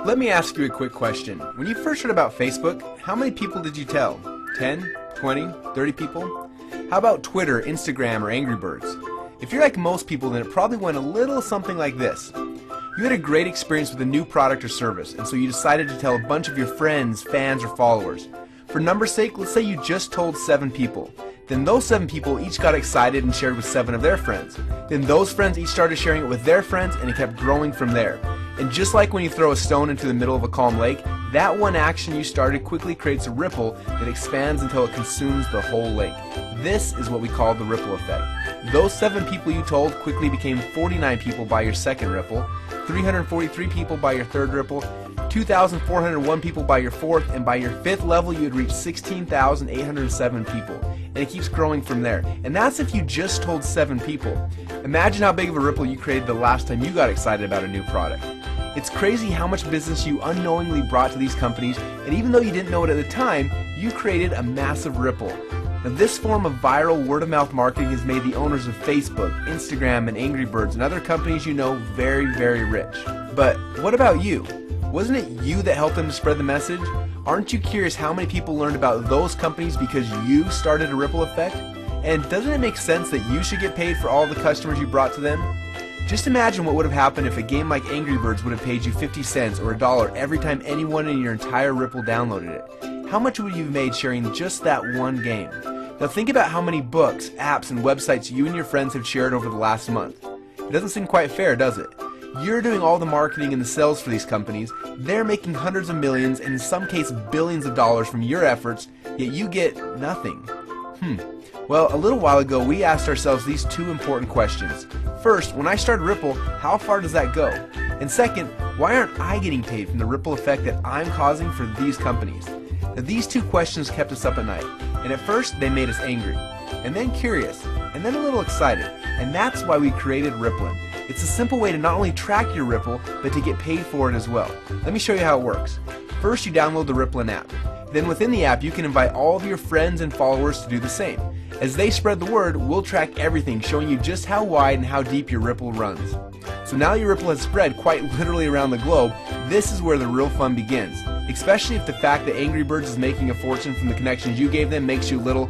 Let me ask you a quick question. When you first heard about Facebook, how many people did you tell? 10, 20, 30 people? How about Twitter, Instagram, or Angry Birds? If you're like most people, then it probably went a little something like this. You had a great experience with a new product or service, and so you decided to tell a bunch of your friends, fans, or followers. For number's sake, let's say you just told 7 people. Then those 7 people each got excited and shared with 7 of their friends. Then those friends each started sharing it with their friends, and it kept growing from there. And just like when you throw a stone into the middle of a calm lake, that one action you started quickly creates a ripple that expands until it consumes the whole lake. This is what we call the ripple effect. Those 7 people you told quickly became 49 people by your second ripple, 343 people by your third ripple, 2,401 people by your fourth, and by your 5th level you had reached 16,807 people. And it keeps growing from there. And that's if you just told 7 people. Imagine how big of a ripple you created the last time you got excited about a new product. It's crazy how much business you unknowingly brought to these companies, and even though you didn't know it at the time, you created a massive ripple. Now, this form of viral word-of-mouth marketing has made the owners of Facebook, Instagram, and Angry Birds and other companies you know very, very rich. But what about you? Wasn't it you that helped them to spread the message? Aren't you curious how many people learned about those companies because you started a ripple effect? And doesn't it make sense that you should get paid for all the customers you brought to them? Just imagine what would have happened if a game like Angry Birds would have paid you 50 cents or $1 every time anyone in your entire Ripple downloaded it. How much would you have made sharing just that one game? Now think about how many books, apps, and websites you and your friends have shared over the last month. It doesn't seem quite fair, does it? You're doing all the marketing and the sales for these companies, they're making hundreds of millions and in some cases billions of dollars from your efforts, yet you get nothing. Well, a little while ago we asked ourselves these 2 important questions. First, when I started Ripple, how far does that go? And second, why aren't I getting paid from the ripple effect that I'm causing for these companies? Now, these 2 questions kept us up at night, and at first they made us angry, and then curious, and then a little excited, and that's why we created Rippln. It's a simple way to not only track your Ripple, but to get paid for it as well. Let me show you how it works. First, you download the Rippln app. Then within the app, you can invite all of your friends and followers to do the same. As they spread the word, we'll track everything, showing you just how wide and how deep your Ripple runs. So now your Ripple has spread quite literally around the globe. This is where the real fun begins, especially if the fact that Angry Birds is making a fortune from the connections you gave them makes you a little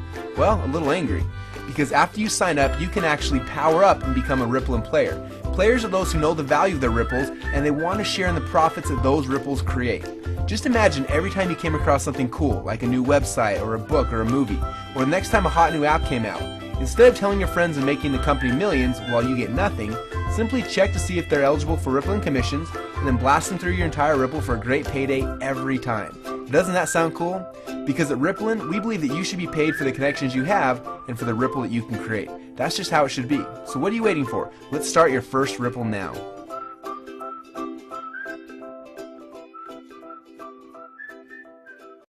angry. Because after you sign up, you can actually power up and become a Rippln player. Players are those who know the value of their ripples and they want to share in the profits that those ripples create. Just imagine every time you came across something cool, like a new website or a book or a movie, or the next time a hot new app came out. Instead of telling your friends and making the company millions while you get nothing, simply check to see if they're eligible for Rippln commissions and then blast them through your entire Ripple for a great payday every time. Doesn't that sound cool? Because at Rippln, we believe that you should be paid for the connections you have and for the ripple that you can create. That's just how it should be. So what are you waiting for? Let's start your first Ripple now.